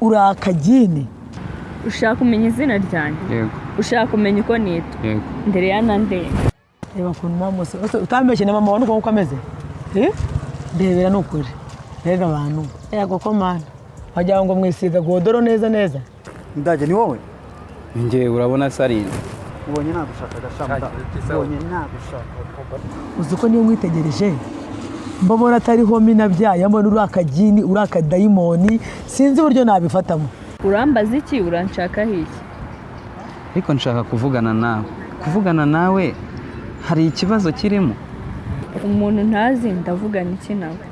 urakagini ushaka kumenya izina ryanjye yego ushaka kumenya uko nitwa yego Ndereyana nde reba kuntu mama utambeshye na mama wanuko uko ameze ndebera nukuri rega abantu yego ko mana wajya ngo mwisiga godoro neza neza ndaje ni wowe ngiye urabona sarine ubonye nagushaka gashamda ubonye nagushaka uzuko niyo mwitegereje mbabona atariho minabyaye mbona urakagini urakadayimoni sinzi uburyo nabifatamo urambaza iki uranshaka iki ariko nshaka kuvugana nawe hari ikibazo kirimo umuntu ntazi ndavugana iki nawe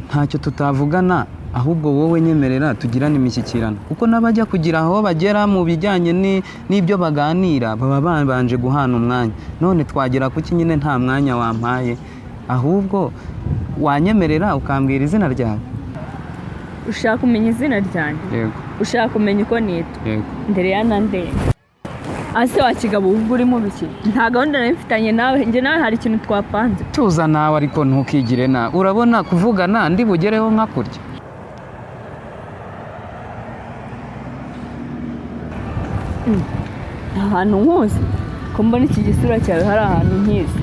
ntacyo tutavugana ahubwo wowe nyemerera tugirane imishyikirano kuko n'abajya kugira aho bagera mu bijyanye n'ibyo baganira baba babanje guhana umwanya none twagera kuki nyine nta mwanya wampaye ahubwo wanyemerera ukambwira izina ryawe ushaka kumenya izina ryanjye yego ushaka kumenya uko nitwa yego Ndereyana nde ase wa kigabo ubwo urimo biki nta gahunda nabifitanye nawe njye nawe hari ikintu twapanze tuza nawe ariko ntukigire na urabona kuvugana ndi bugereho nka kurya ahantu nkuzi ko mbona iki gisura cyawe hari ahantu nkizi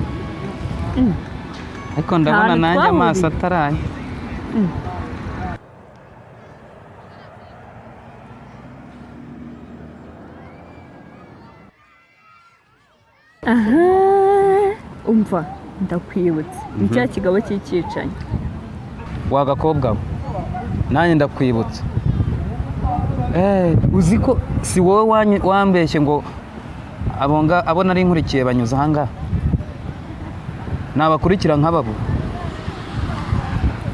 ariko ndabona nanjye amaso ataraye aha umva ndakwibutse ni cya kigabo cy'icyicanyi wagakobwa nanjye ndakwibutse uzi ko si wowe wambeshye ngo abo nari nkurikiye banyuze ahangaha nabakurikira nk'ababo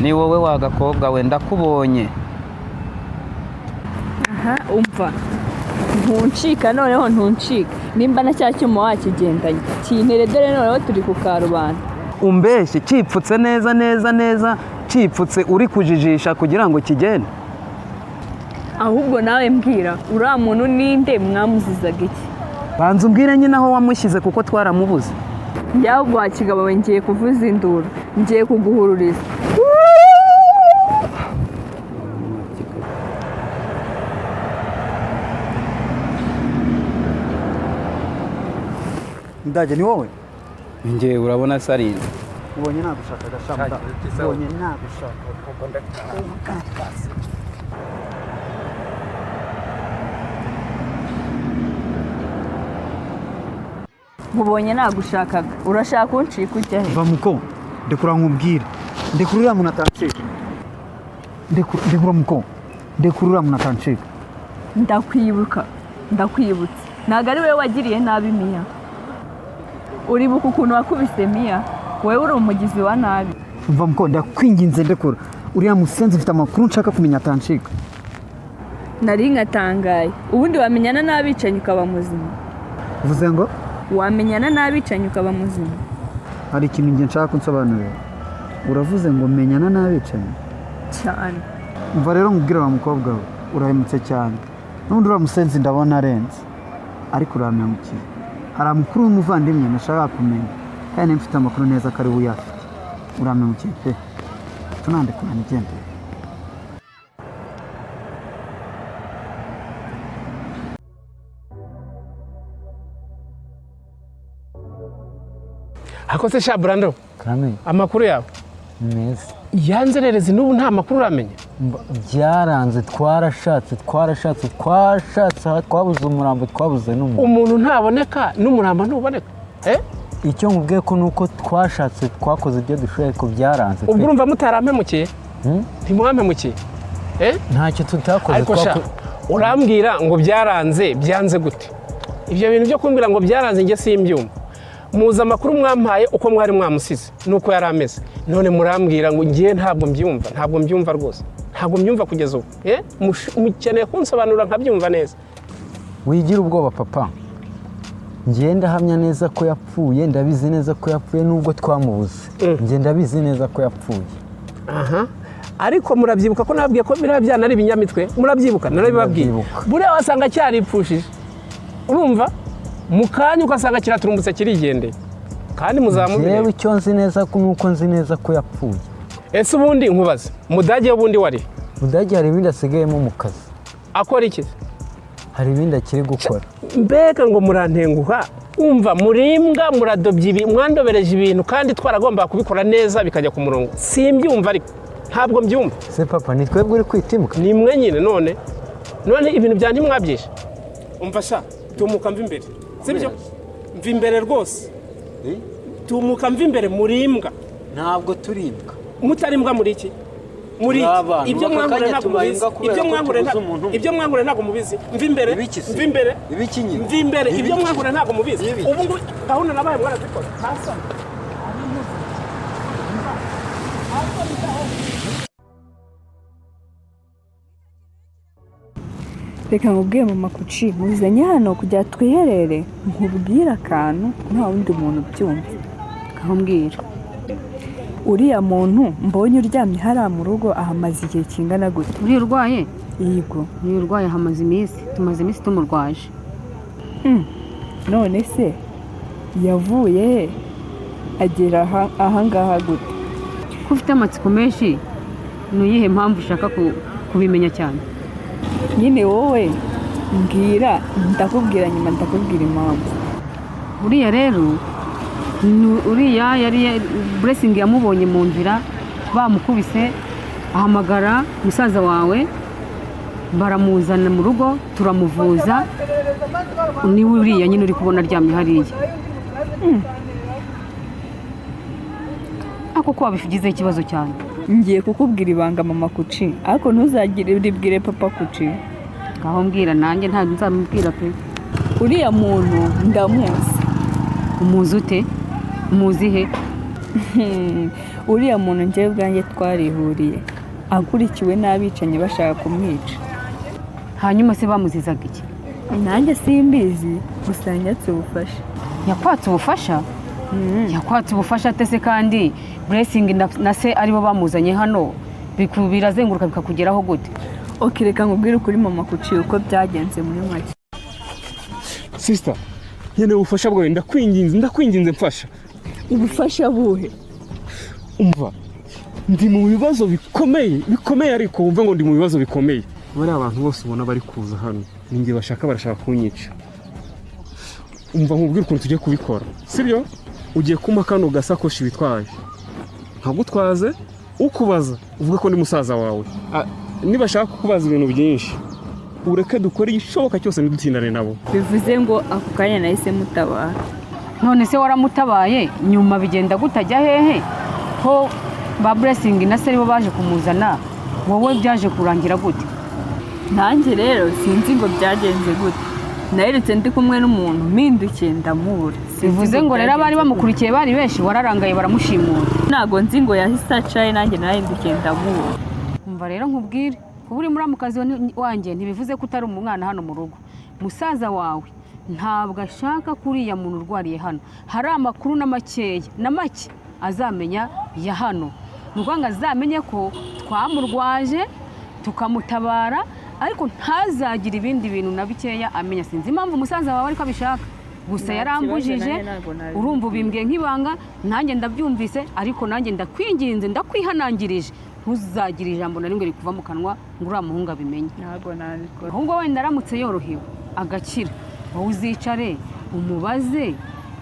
ni wowe wagakobwa we ndakubonye aha umva ntuncika noneho ntuncika nimba na cya cyuma wakigendanye kintere dore noneho turi ku karubanda umbeshye kipfutse neza kipfutse uri kujijisha kugira ngo kigende ahubwo nawe mbwira uriya muntu ninde mwamuzizaga iki banza umbwire nyine aho wamushyize kuko twaramubuze njyaho wa kigabo we ngiye kuvuza induru ngiye kuguhururiza ndaje ni wowe ngiye urabona sarine ubonye nagushaka gashamda ubonye nagushaka nkubonye nagushakaga urashaka kuncika ujya he va muko ndekura nkubwire ndekurura muntu atancika ndekura muko ndekurura muntu atancika ndakwibutse ntabwo ari wowe wagiriye nabi Miya uribuka ukuntu wakubise Miya wowe uri umugizi wa nabi va muko ndakwinginze ndekura uriya musenzi ufite amakuru nshaka kumenya atancika nari nkatangaye ubundi wamenyana n'abicanyi ukaba muzima uvuze ngo wamenyana n'abicanyi ukaba muzima hari ikintu nge nshaka kunsobanurira uravuze ngo menyana n'abicanyi cyane umva rero nkubwira wa mukobwa we urahemutse cyane n'ubundi uriya musenzi ndabona arenze ariko uramemukiye hari amakuru y'umuvandimwe nashaka kumenya kandi mfite amakuru neza ko ari we uyafite uramemukiye pe tunandikura nigendere Akose sha Brando Kame amakuru yawe neza yanzerereze n'ubu nta makuru uramenya byaranze twarashatse twabuze umurambo twabuze n'umuntu umuntu ntaboneka n'umurambo ntuboneka icyo nkubwiye ko nuko twashatse twakoze ibyo dushoboye ko byaranze ubwo urumva mutarampemukiye ntimwampemukiye ntacyo tutakoze ariko sha urambwira ngo byanze gute ibyo bintu byo kumbwira ngo byaranze njye simbyumva muza amakuru mwampaye uko mwari mwamusize nuko yari ameze none murambwira ngo ngiye ntabwo mbyumva rwose ntabwo mbyumva kugeza ubu mukeneye kunsobanurira nkabyumva neza wigira ubwoba papa ngiye ndahamya neza ko yapfuye ndabizi neza ko yapfuye nubwo twamubuze ngiye ndabizi neza ko yapfuye aha ariko murabyibuka ko nabwiye ko biriya byana ari ibinyamitwe murabyibuka narabibabwiye buriya wasanga cyaripfushije urumva mukanya ugasanga kiraturumbutse kirigendeye kandi muzamubire yewe icyo nzi neza ko nuko nzi neza ko yapfuye ese ubundi nkubaze mudage ubundi wari mudage hari ibindi asigayemo mu kazi akora iki? hari ibindi akiri gukora. Mbega ngo murantenguha, umva murimbwa muradobye ibi mwandobereje ibintu kandi twaragomba kubikora neza bikajya ku murongo. Simbyumva ariko ntabwo mbyumva. Se papa ni twebwe uri kwitimuka. Ni mwe nyine none ibintu bya ntimwabyishe. Umva sha tumuka mva imbere. Sibyo? Mva imbere rwose. Tumuka mva imbere murimbwa. Ntabwo turimbwa. Mutarimbwa muri iki? Muri ibyo mwangure ntabwo mubizi. Ibyo mwangure ntabwo mubizi. Mva imbere. Mva imbere. Mva imbere. Ibyo mwangure ntabwo mubizi. Ubu ngo gahunda nabaye mwarazikora. Hasa. Reka nkubwire mama Kuki muzanye hano kugira twiherere nkubwire akantu nta wundi muntu ubyumva. Kahambwira. Uriya muntu mbonye uryamye hariya mu rugo ahamaze igihe kingana gute? Uri urwaye? Yego. Uri urwaye hamaze iminsi. Tumaze iminsi tumurwaje. None se yavuye he agera ahangaha gute? Ko ufite amatsiko menshi nuyihe mpamvu ushaka kubimenya cyane? Nyine wowe mbwira ndakubwira nyuma ndakubwira impamvu. Uriya rero uriya yari Blessing yamubonye mu nzira bamukubise ahamagara musaza wawe baramuzana mu rugo turamuvuza ni uriya nyine uri kubona aryamye hariya. Ako ko wabifigize ikibazo cyane. Ngiye kukubwira ibanga mama Kuki ariko ntuzagire uribwire papa Kuki. Ngaho mbwira nanjye ntabwo nzamubwira pe. Uriya muntu ndamuzi. Umuzi ute? Umuzi he? Uriya muntu njyewe ubwanjye twarihuriye akurikiwe n'abicanyi bashaka kumwica. Hanyuma se bamuzizaga iki? Nanjye simbizi gusa nyatse ubufasha. Yakwatse ubufasha? Yakwatse ubufasha atese kandi Blessing na se aribo bamuzanye hano birazenguruka bikakugeraho gute? Reka nkubwire ukuri mama Kuki uko byagenze muri make. Sister, yene ubufasha bwawe ndakwinginze mfasha. Ubufasha buhe? Umva, ndi mu bibazo bikomeye ariko wumva ngo ndi mu bibazo bikomeye. Bari abantu bose ubona bari kuza hano ninge barashaka kunyica. Umva nkubwire ukuntu tugiye kubikora. Sibyo? Ugiye kuma kano gasakoshi bitwaye. Nkagutwaze ukubaza uvuga ko ndi musaza wawe. Niba shaka kukubaza ibintu byinshi ureke dukora igishoboka cyose ntidutindane nabo. Bivuze ngo ako kanya nahise mutabara. None se waramutabaye nyuma bigenda gutajya hehe ko ba Blessing na se aribo baje kumuzana wowe byaje kurangira gute? Nanjye rero sinzi ngo byagenze gute. Naheretse ndi kumwe n'umuntu mpindukiye ndamubura. Bivuze ngo rero abari bamukurikiye bari benshi wararangaye baramushimura. Ntago nzi ngo yahise acaye nanjye nahindukiye ndamubura. Umva rero nkubwire kuba uri muri mukazi wanjye ntibivuze ko utari umwana hano mu rugo. Musaza wawe ntabwo ashaka kuriya muntu urwariye hano. Hari amakuru na make azamenya ya hano. Ngo azamenye ko twamurwaje tukamutabara ariko ntazagira ibindi bintu na bikeya amenya. Sinzi impamvu musaza wawe ariko abishaka. Gusa yarambujije urumva bimbwiye nk'ibanga nanjye ndabyumvise ariko nanjye ndakwinginze ndakwihanangirije ntuzagire ijambo na rimwe rikuva mu kanwa ngo uriya muhungu abimenye. Ntabwo nabikora. Ahubwo wenda aramutse yorohewe agakira wowe uzicare umubaze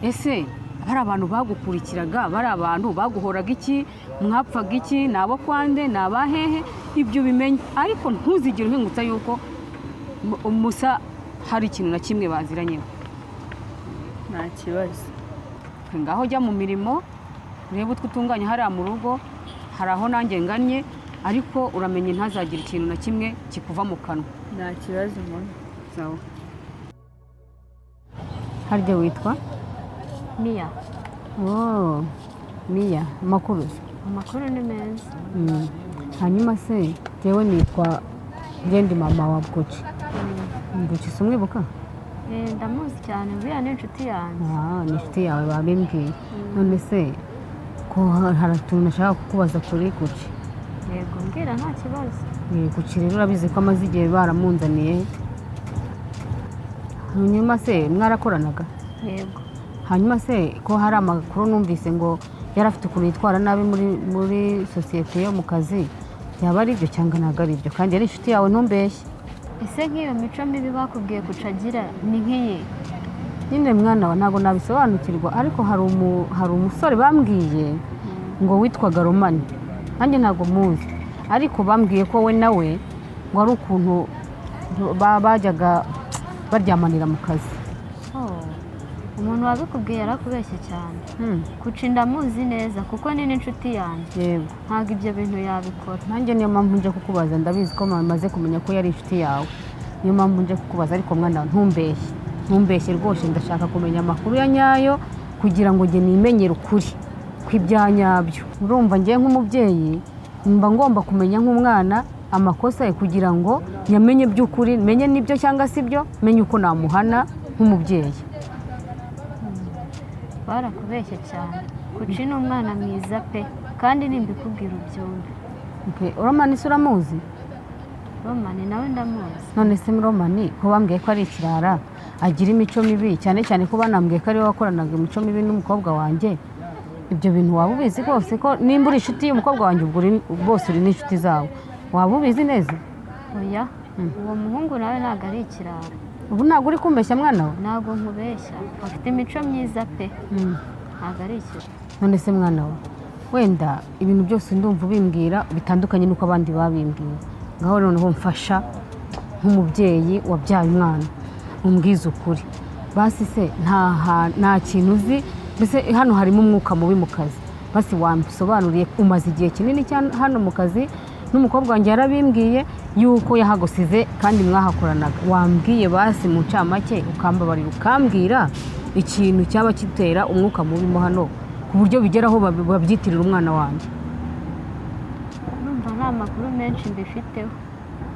ese bari abantu bagukurikiraga bari abantu baguhoraga iki mwapfaga iki nabo kwande nabahehe ibyo bimenye ariko ntuzigire uhingutsa yuko umusa hari ikintu na kimwe baziranyeho. Nta kibazo. Ngaho jya mu mirimo urebe utwo utunganya hariya mu rugo hari aho nanjye nganye ariko uramenye ntazagira ikintu na kimwe kikuva mu kanwa. Nta kibazo mbona. Sawa. Harya witwa? Mia. Mia, amakuru? Amakuru ni meza. Hanyuma se jewe nitwa Ngendi mama wa Kuki. Kuki umwibuka? Ndamuzi cyane buriya ni inshuti yanjye. Ni inshuti yawe babimbwiye. None se ko hari utuntu nashaka kukubaza kuri Kuki? Yego mbwira nta kibazo. Kuki rero urabizi ko amaze igihe baramunzaniye. Hanyuma se mwarakoranaga? Yego. Hanyuma se ko hari amakuru numvise ngo yarafite ukuntu yitwara nabi muri sosiyete yo mu kazi yaba ari ibyo cyangwa ntabwo ari ibyo kandi yari inshuti yawe ntumbeshye? ese nk'iyo mico mibi bakubwiye kucagira ni nk'iyi? nyine mwana wa ntabwo nabisobanukirwa ariko hari umusore bambwiye ngo witwaga Romani, nanjye ntabwo muzi, ariko bambwiye ko we nawe ngo ari ukuntu bajyaga baryamanira mu kazi. Umuntu wabikubwiye yarakubeshye cyane. Kuca ndamuzi neza kuko ni n'inshuti yanjye. Yego. Ntabwo ibyo bintu yabikora. Nanjye niyo mpamvu nje kukubaza, ndabizi ko maze kumenya ko yari inshuti yawe, niyo mpamvu nje kukubaza, ariko mwana ntumbeshye rwose, ndashaka kumenya amakuru ya nyayo kugira ngo njye nimenyere ukuri kw'ibyanyabyo. Urumva njye nk'umubyeyi mba ngomba kumenya nk'umwana amakosa ye kugira ngo nyamenye by'ukuri, menye n'ibyo cyangwa si byo, menye uko namuhana nk'umubyeyi. Barakubeshye cyane. Kuci ni umwana mwiza pe, kandi nimbikubwira ubyumve. Romani se uramuzi? Romani nawe ndamuzi. None se Romani ko bambwiye ko ari ikirara, agira imico mibi, cyane cyane ko banambwiye ko ariwe wakoranaga imico mibi n'umukobwa wanjye, ibyo bintu waba ubizi rwose ko nimba uri inshuti y'umukobwa wanjye ubwo bose uri n'inshuti zawe, waba ubizi neza? Oya, uwo muhungu nawe ntabwo ari ikirara. Ubu ntabwo uri kumbeshya mwana we? Ntabwo nkubeshya, afite imico myiza pe, ntabwo ari ikirara. None se mwana we, wenda ibintu byose ndumva ubimbwira bitandukanye n'uko abandi babimbwiye, ngaho noneho mfasha nk'umubyeyi wabyaye umwana, umbwize ukuri basi. Se nta kintu uzi, mbese hano harimo umwuka mubi mu kazi, basi wambisobanuriye, umaze igihe kinini hano mu kazi, n'umukobwa wanjye yarabimbwiye yuko yahagusize kandi mwahakoranaga, wambwiye basi mu ncamake ukambabarira ukambwira ikintu cyaba kitera umwuka mubi mo hano ku buryo bigeraho babyitirira umwana wanjye. Numva nta makuru menshi mbifiteho,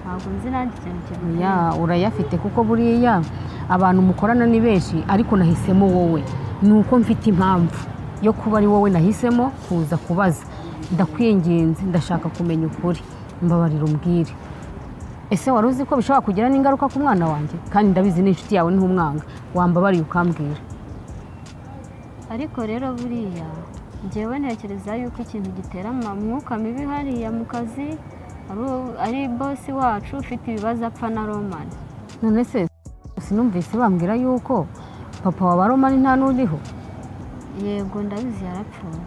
ntabwo nzi nanjye ikintu kivuye. Urayafite kuko buriya abantu mukorana ni benshi, ariko nahisemo wowe, ni uko mfite impamvu yo kuba ari wowe nahisemo kuza kubaza. Ndakwinginze, ndashaka kumenya ukuri, mbabarira umbwire. Ese wari uzi ko bishobora kugira n'ingaruka ku mwana wanjye? Kandi ndabizi n'inshuti yawe n'umwanga, wambabariye ukambwira. Ariko rero buriya njyewe ntekereza yuko ikintu gitera umwuka mibi hariya mu kazi ari bosi wacu ufite ibibazo apfa na Romani. None se sinumvise bambwira yuko papa wa Romani nta n'uriho? Yego ndabizi yarapfuye,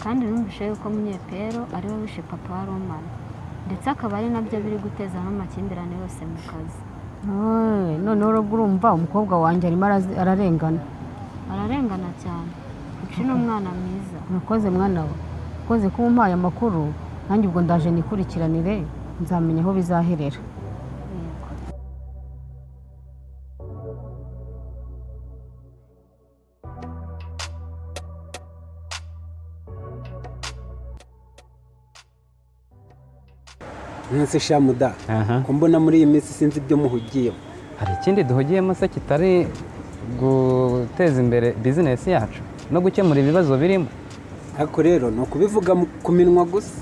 kandi numvise yuko Munyepero ari we wishe papa wa Romani, ndetse akaba ari nabyo biri guteza n'amakimbirane yose mu kazi. Noneho urumva umukobwa wanjye arimo ararengana cyane. Kuci ni umwana mwiza. Murakoze mwana we, ukoze kuba umpaye amakuru, nanjye ubwo ndaje nikurikiranire, nzamenya aho bizaherera. Mwese shamuda, ko mbona muri iyi minsi sinzi ibyo muhugiyemo. Hari ikindi duhugiyemo se kitari guteza imbere bizinesi yacu no gukemura ibibazo birimo? Ariko rero ni ukubivuga ku minwa gusa,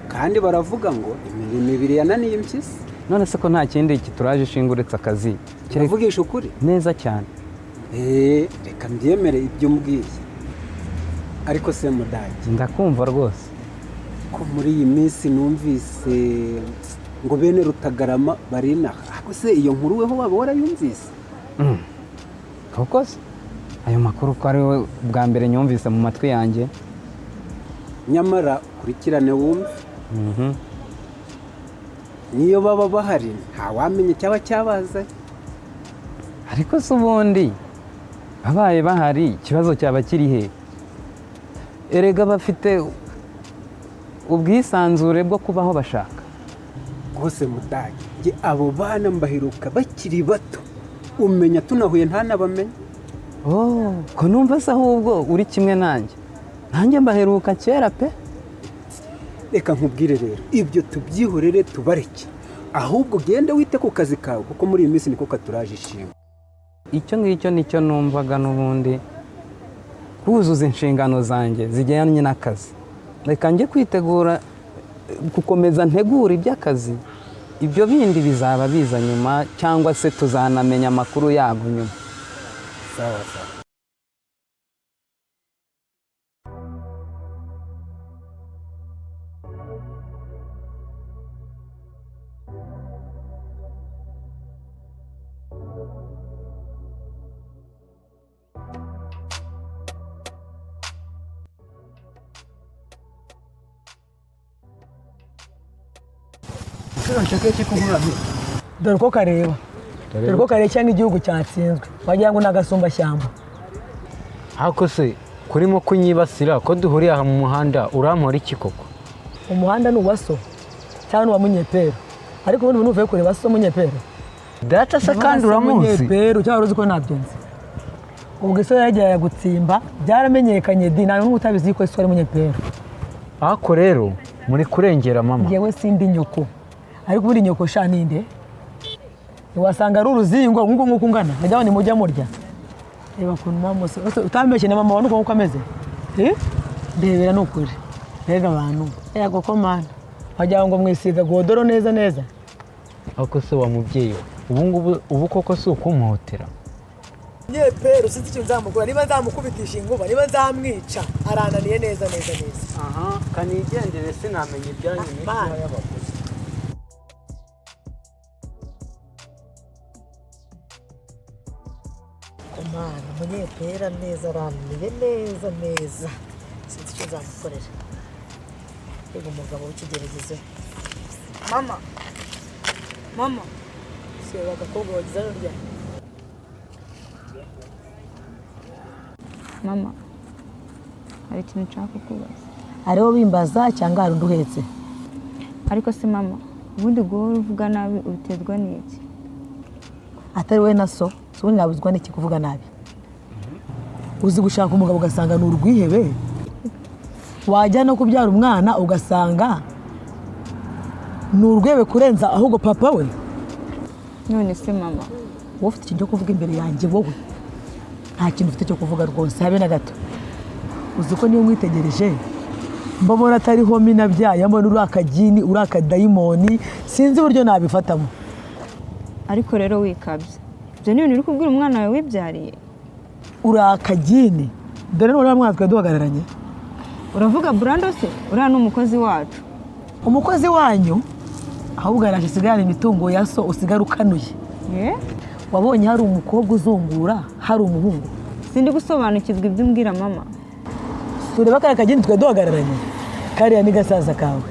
kandi baravuga ngo imirimo ibiri yananiye impyisi. None se ko nta kindi kituraje ishinga uretse akazi? Kiravugisha ukuri neza cyane. Reka mbyemere ibyo umbwiye, ariko se mudage, ndakumva rwose ko muri iyi minsi numvise ngo bene Rutagarama barinaha. Ariko se iyo nkuru weho waba warayumvise? Koko se ayo makuru ko ari we bwa mbere nyumvise mu matwi yanjye? Nyamara kurikirane wumve, niyo baba bahari ntawamenye cyaba cyabaza. Ariko se ubundi babaye bahari ikibazo cyaba kiri he? Erega bafite ubwisanzure bwo kubaho bashaka. Rwose mudage, abo bana mbaheruka bakiri bato, umenya tunahuye ntanabamenye. Ko numva se ahubwo uri kimwe nanjye mbaheruka kera pe. Reka nkubwire rero, ibyo tubyihorere tubareke, ahubwo genda wite ku kazi kawe, kuko muri iyi minsi niko katuraje ishimwe. Icyo ngicyo nicyo numvaga n'ubundi, kuzuza inshingano zanjye zijyanye n'akazi. Reka njye kwitegura gukomeza ntegura iby'akazi, ibyo bindi bizaba biza nyuma, cyangwa se tuzanamenya amakuru yabo nyuma. Sawa sawa. nshaka ki kuvuga dore ko kareba dore ko kareba cyangwa igihugu cyatsinzwe wagira ngo n'agasumba shyamba ariko se kurimo kunyibasira ko duhuriye aha mu muhanda urampora iki koko umuhanda ni uwaso cyangwa ni uwa munyepero ariko ubundi uvuye kureba so munyepero data se kandi uramuzi munyepero cyangwa uzi ko nabyonze ubwo iso yaragiye gutsimba byaramenyekanye di nta n'umwe utabizi ko iso ari munyepero ariko rero muri kurengera mama yewe sindi nyoko ariko ubundi nyoko sha ninde wasanga ari uruzingo nk'uko ungana najya bane mujya murya reba kuntu mama utambeshye na mama nuko uko ameze ndebera nukuri rega abantu yego ko mana wagira ngo mwisiga godoro neza neza ariko se wa mubyeyi ubu koko si ukumuhotera nyepero sinzi icyo nzamukora niba nzamukubitisha inkuba niba nzamwica arananiye neza aha kanigendere sinamenye ibyanyu n'icyo y'abagore Mana munyepera neza arananiye neza sinzi icyo nzamukorera reba umugabo w'ikigeragezo mama si agakobwa wagize ararya mama hari ikintu nshaka kukubaza ariho bimbaza cyangwa hari undi uhetse ariko se mama ubundi guhora uvuga nabi ubiterwa n'iki atari we na so ubundi nabuzwa n'iki kuvuga nabi uzi gushaka umugabo ugasanga ni urwihebe wajya no kubyara umwana ugasanga ni urwebe kurenza ahubwo papa we none se mama wowe ufite ikintu cyo kuvuga imbere yanjye wowe nta kintu ufite cyo kuvuga rwose habe na gato uzi ko niyo mwitegereje mbabona atariho minabyaye mbona uri akagini uri akadayimoni sinzi uburyo nabifatamo ariko rero wikabye ibyo ni ibintu uri kubwira umwana wawe wibyariye uri akagini dore n'uriya mwana twari duhagararanye uravuga burando se uriya ni umukozi wacu umukozi wanyu ahubwo yaraje asigarana imitungo ya so usigara ukanuye wabonye hari umukobwa uzungura hari umuhungu sindi gusobanukirwa ibyo umbwira mama tureba kariya kageni twari duhagararanye kariya ni gasaza kawe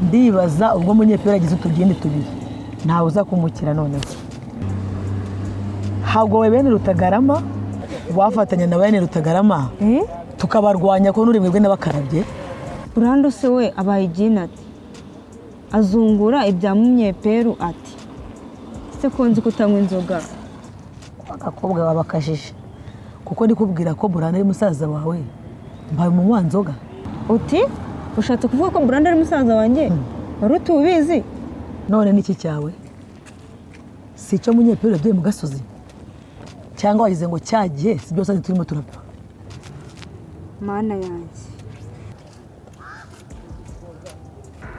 ndibaza ubwo munyepera agize utugeni tubiri ntawe uza kumukira noneho hagowe bene Rutagarama wafatanya na bene Rutagarama tukabarwanya ko nuri mwebwe n'abakarabye burando se we abaye igini ati azungura ibya munyeperu ati se konzi kutanywa inzoga agakobwa babakajije kuko ndikubwira ko buranda ari musaza wawe mbaye umunywa nzoga uti ushatse kuvuga ko buranda ari musaza wanjye wari utubizi none niki cyawe si cyo munyeperu yabyaye mu gasozi cyangwa wagize ngo cyagiye si byose turimo turapfa mana yanjye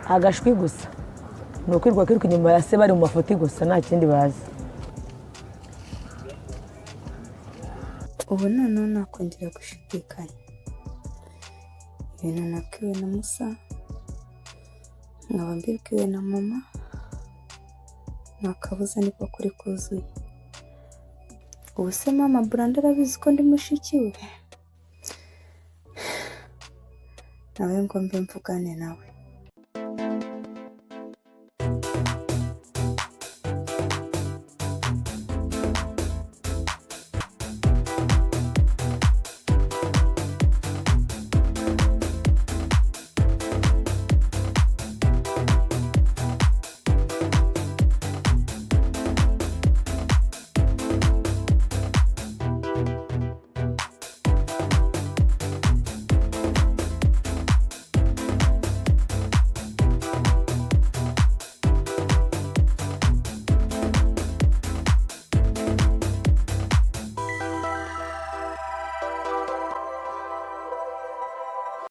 agashwi gusa ni ukwirwa kwiruka inyuma ya se bari mu mafuti gusa nta kindi bazi ubu noneho nakongera gushidikanya ibintu nabwiwe na musa nkaba mbibwiwe na mama nta kabuza niko kuri kuzuye ubu se mama buranda arabizi ko ndi mushiki we nawe ngo mbe mvugane nawe